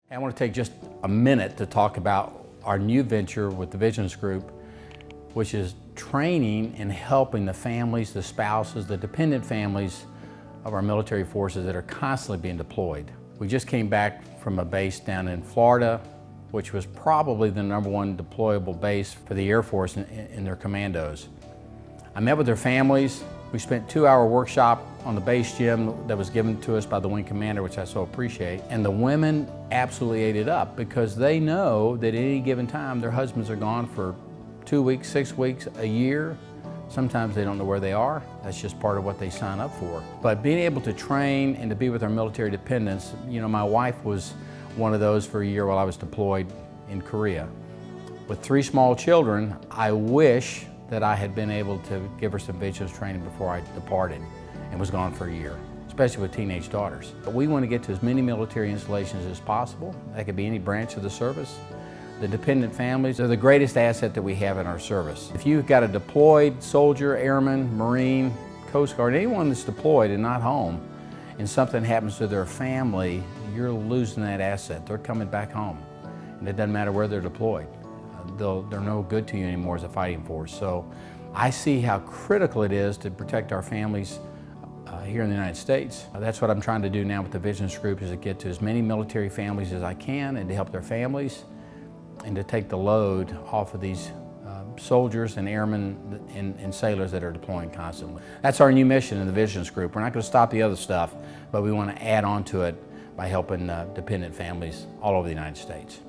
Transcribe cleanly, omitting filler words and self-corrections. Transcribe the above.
I want to take just a minute to talk about our new venture with the Vigilance Group, which is training and helping the families, the spouses, the dependent families of our military forces that are constantly being deployed. We just came back from a base down in Florida, which was probably the #1 deployable base for the Air Force in their commandos. I met with their families. We spent a 2-hour workshop on the base gym that was given to us by the wing commander, which I so appreciate. And the women absolutely ate it up because they know that at any given time their husbands are gone for 2 weeks, 6 weeks, a year. Sometimes they don't know where they are. That's just part of what they sign up for. But being able to train and to be with our military dependents, you know, my wife was one of those for a year while I was deployed in Korea. With 3 small children, I wish that I had been able to give her some vigilance training before I departed and was gone for a year, especially with teenage daughters. But we want to get to as many military installations as possible. That could be any branch of the service. The dependent families are the greatest asset that we have in our service. If you've got a deployed soldier, airman, Marine, Coast Guard, anyone that's deployed and not home, and something happens to their family, you're losing that asset. They're coming back home, and it doesn't matter where they're deployed. They're no good to you anymore as a fighting force. So I see how critical it is to protect our families here in the United States. That's what I'm trying to do now with the Vigilance Group, is to get to as many military families as I can and to help their families and to take the load off of these soldiers and airmen and sailors that are deploying constantly. That's our new mission in the Vigilance Group. We're not going to stop the other stuff, but we want to add on to it by helping dependent families all over the United States.